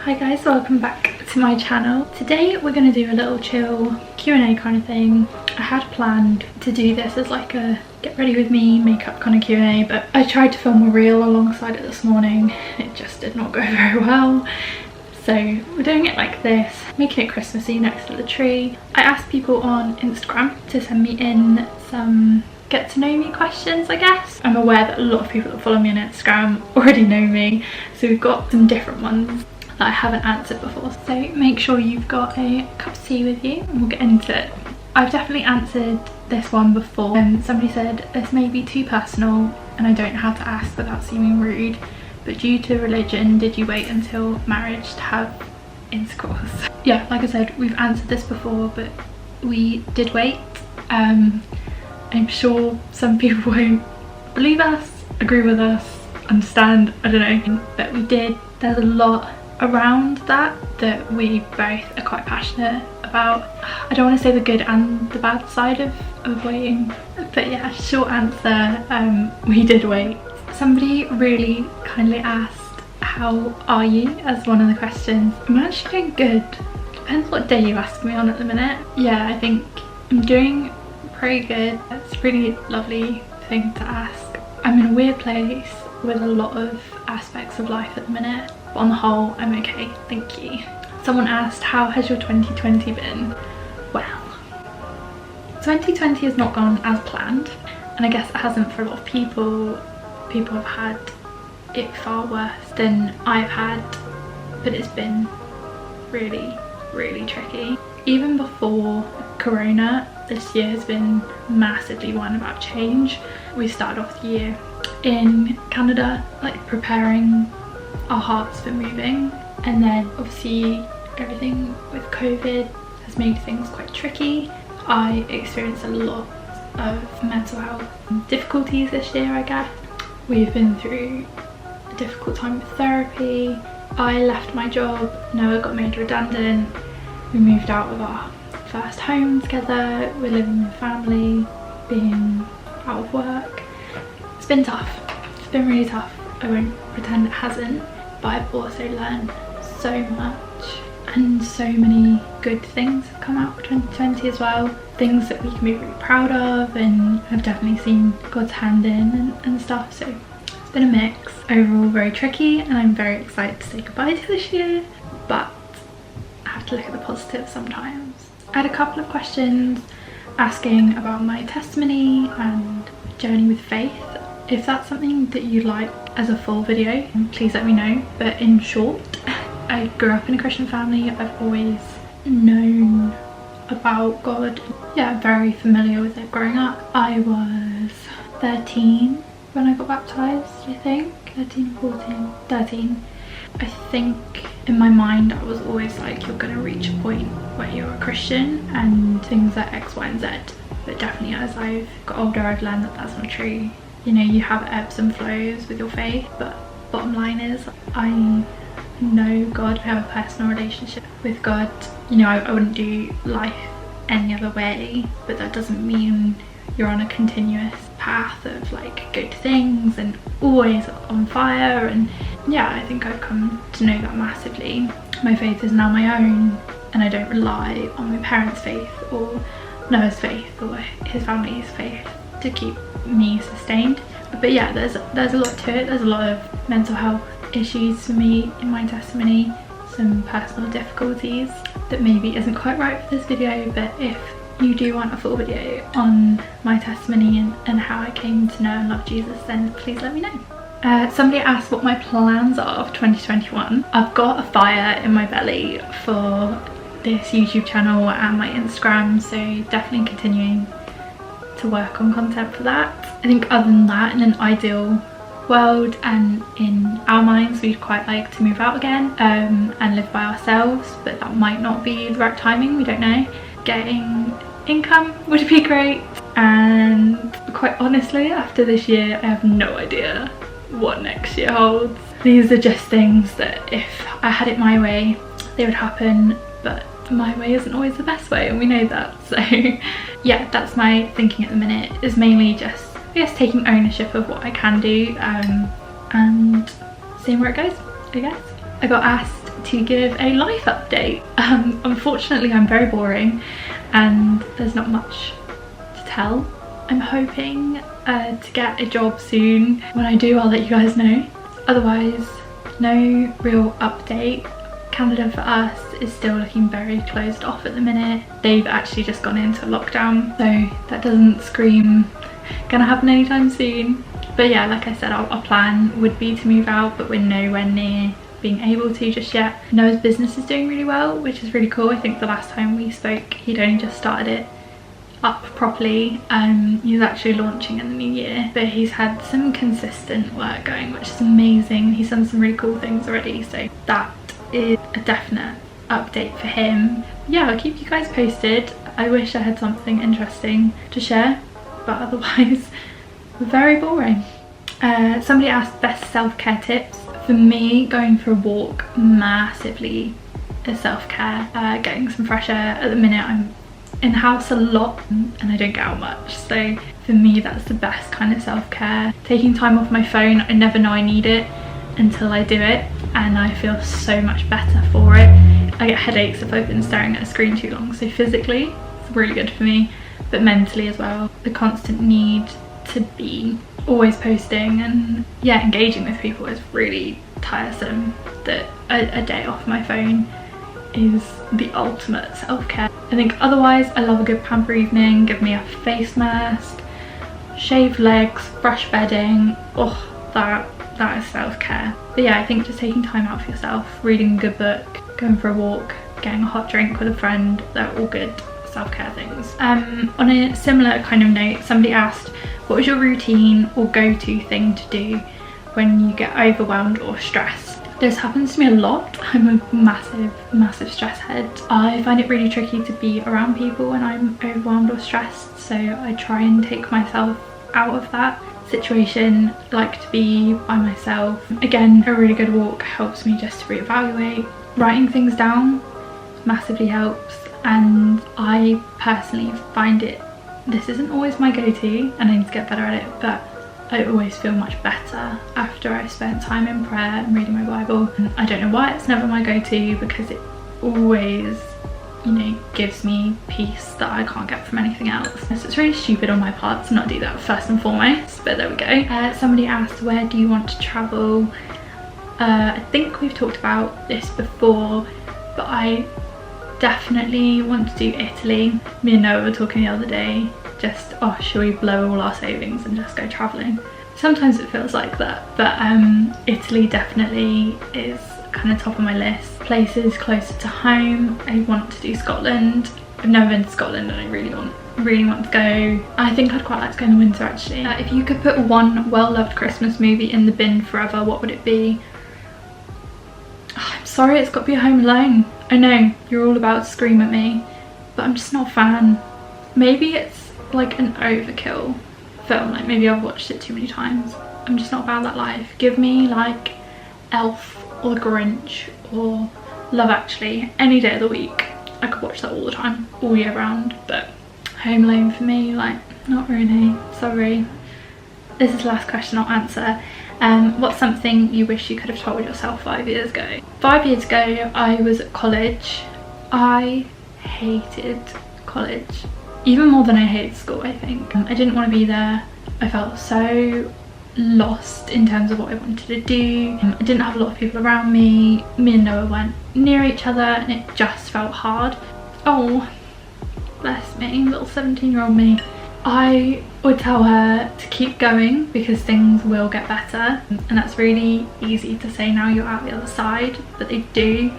Hi guys, welcome back to my channel. Today we're going to do a little chill Q&A kind of thing. I had planned to do this as like a get ready with me makeup kind of Q&A, but I tried to film a reel alongside it this morning. It just did not go very well. So we're doing it like this, making it Christmassy next to the tree. I asked people on Instagram to send me in some get to know me questions, I guess. I'm aware that a lot of people that follow me on Instagram already know me, so we've got some different ones that I haven't answered before. So make sure you've got a cup of tea with you and we'll get into it. I've definitely answered this one before. Somebody said this may be too personal and I don't know how to ask without seeming rude, but due to religion, did you wait until marriage to have intercourse? Yeah, like I said, we've answered this before, but we did wait. I'm sure some people won't believe us, agree with us, understand, I don't know, but we did. There's a lot around that we both are quite passionate about. I don't want to say the good and the bad side of waiting, but yeah, short answer, we did wait. Somebody really kindly asked, how are you, as one of the questions. I'm actually doing good. Depends what day you ask me on at the minute. Yeah, I think I'm doing pretty good. It's a really lovely thing to ask. I'm in a weird place with a lot of aspects of life at the minute, but on the whole I'm okay, thank you. Someone asked, how has your 2020 been? Well, 2020 has not gone as planned, and I guess it hasn't for a lot of people. People have had it far worse than I've had, but it's been really, really tricky. Even before Corona, this year has been massively one about change. We started off the year in Canada, like preparing our hearts for moving, and then obviously everything with COVID has made things quite tricky. I experienced a lot of mental health difficulties this year, I guess. We've been through a difficult time with therapy. I left my job, Noah got made redundant, we moved out of our first home together, we're living with family, being out of work. It's been tough, it's been really tough. I won't pretend it hasn't, but I've also learned so much, and so many good things have come out of 2020 as well. Things that we can be really proud of, and I've definitely seen God's hand in and stuff, so it's been a mix. Overall very tricky, and I'm very excited to say goodbye to this year, but I have to look at the positives sometimes. I had a couple of questions asking about my testimony and journey with faith. If that's something that you'd like as a full video, please let me know. But in short, I grew up in a Christian family. I've always known about God. Yeah, I'm very familiar with it growing up. I was 13 when I got baptised, I think. 13, 14, 13. I think in my mind I was always like, you're going to reach a point where you're a Christian and things are X, Y and Z. But definitely as I've got older, I've learned that that's not true. You know, you have ebbs and flows with your faith, but bottom line is I know God. I have a personal relationship with God. You know, I wouldn't do life any other way, but that doesn't mean you're on a continuous path of like good things and always on fire. And yeah, I think I've come to know that massively. My faith is now my own, and I don't rely on my parents' faith or Noah's faith or his family's faith to keep me sustained. But yeah, there's a lot to it. There's a lot of mental health issues for me in my testimony, some personal difficulties that maybe isn't quite right for this video, but if you do want a full video on my testimony and how I came to know and love Jesus, then please let me know. Somebody asked what my plans are for 2021. I've got a fire in my belly for this YouTube channel and my Instagram, so definitely continuing to work on content for that. I think other than that, in an ideal world and in our minds, we'd quite like to move out again and live by ourselves, but that might not be the right timing, we don't know. Getting income would be great, and quite honestly, after this year I have no idea what next year holds. These are just things that if I had it my way, they would happen, but my way isn't always the best way, and we know that. So yeah, that's my thinking at the minute, is mainly just, I guess, taking ownership of what I can do and seeing where it goes, I guess. I got asked to give a life update. Unfortunately I'm very boring and there's not much to tell. I'm hoping to get a job soon. When I do, I'll let you guys know. Otherwise, no real update. Canada for us is still looking very closed off at the minute. They've actually just gone into lockdown, so that doesn't scream gonna happen anytime soon. But yeah, like I said, our plan would be to move out, but we're nowhere near being able to just yet. Noah's business is doing really well, which is really cool. I think the last time we spoke, he'd only just started it up properly. He's actually launching in the new year, but he's had some consistent work going, which is amazing. He's done some really cool things already, so that is a definite update for him. Yeah, I'll keep you guys posted. I wish I had something interesting to share, but otherwise very boring. Somebody asked best self-care tips. For me, going for a walk massively is self-care. Getting some fresh air. At the minute I'm in the house a lot and I don't get out much, so for me that's the best kind of self-care. Taking time off my phone, I never know I need it until I do it, and I feel so much better for it. I get headaches if I've been staring at a screen too long, so physically it's really good for me, but mentally as well. The constant need to be always posting and yeah, engaging with people is really tiresome. That a day off my phone is the ultimate self-care. I think otherwise I love a good pamper evening. Give me a face mask, shaved legs, fresh bedding. Oh, that is self-care. But yeah, I think just taking time out for yourself, reading a good book, going for a walk, getting a hot drink with a friend, they're all good self-care things. On a similar kind of note, somebody asked, what was your routine or go-to thing to do when you get overwhelmed or stressed? This happens to me a lot. I'm a massive stress head. I find it really tricky to be around people when I'm overwhelmed or stressed, so I try and take myself out of that situation. I like to be by myself. Again, a really good walk helps me just to reevaluate. Writing things down massively helps, and I personally find it, this isn't always my go-to and I need to get better at it, but I always feel much better after I spent time in prayer and reading my Bible. And I don't know why it's never my go-to, because it always, you know, gives me peace that I can't get from anything else. So it's really stupid on my part to not do that first and foremost, but there we go. Somebody asked, where do you want to travel? I think we've talked about this before, but I definitely want to do Italy. Me and Noah were talking the other day, just, oh, should we blow all our savings and just go travelling? Sometimes it feels like that, but Italy definitely is kind of top of my list. Places closer to home, I want to do Scotland. I've never been to Scotland and I really want to go. I think I'd quite like to go in the winter actually. If you could put one well-loved Christmas movie in the bin forever, what would it be? Oh, I'm sorry, it's got to be Home Alone. I know, you're all about to scream at me, but I'm just not a fan. Maybe it's like an overkill film, like maybe I've watched it too many times. I'm just not about that life. Give me like Elf or The Grinch or Love Actually any day of the week. I could watch that all the time, all year round, but Home Alone for me, like, not really, sorry. This is the last question I'll answer. What's something you wish you could have told yourself 5 years ago? 5 years ago I was at college. I hated college, even more than I hated school, I think. I didn't want to be there. I felt so lost in terms of what I wanted to do. I didn't have a lot of people around me. Me and Noah weren't near each other and it just felt hard. Oh, bless me, little 17-year-old me. I would tell her to keep going because things will get better, and that's really easy to say now you're out the other side, but they do.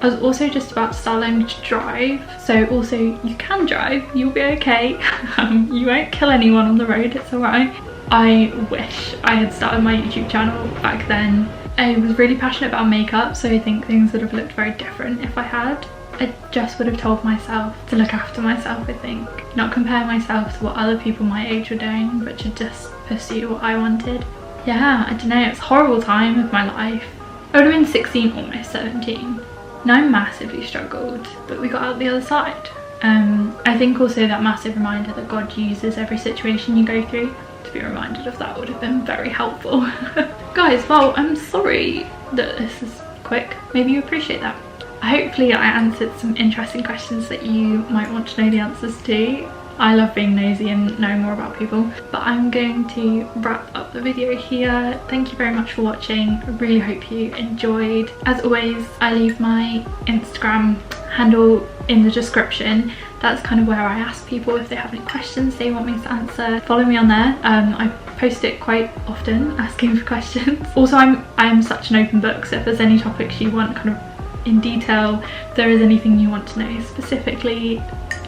I was also just about to start learning to drive, so also you can drive, you'll be okay. You won't kill anyone on the road, it's alright. I wish I had started my YouTube channel back then. I was really passionate about makeup, so I think things would have looked very different if I had. I just would have told myself to look after myself, I think. Not compare myself to what other people my age were doing, but to just pursue what I wanted. Yeah, I don't know, it's a horrible time of my life. I would have been 16, almost 17. Now I massively struggled, but we got out the other side. I think also that massive reminder that God uses every situation you go through. To be reminded of that would have been very helpful. Guys, well, I'm sorry that this is quick. maybe you appreciate that. Hopefully I answered some interesting questions that you might want to know the answers to. I love being nosy and knowing more about people. But I'm going to wrap up the video here. Thank you very much for watching. I really hope you enjoyed. As always, I leave my Instagram handle in the description. That's kind of where I ask people if they have any questions they want me to answer. Follow me on there. I post it quite often, asking for questions. Also, I'm such an open book, so if there's any topics you want kind of in detail, if there is anything you want to know specifically,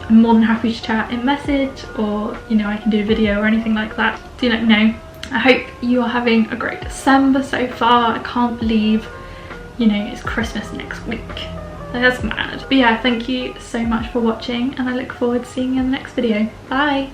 I'm more than happy to chat in message, or you know, I can do a video or anything like that. Do let me know. I hope you are having a great December so far. I can't believe, you know, it's Christmas next week. That's mad. But yeah, thank you so much for watching, and I look forward to seeing you in the next video. Bye!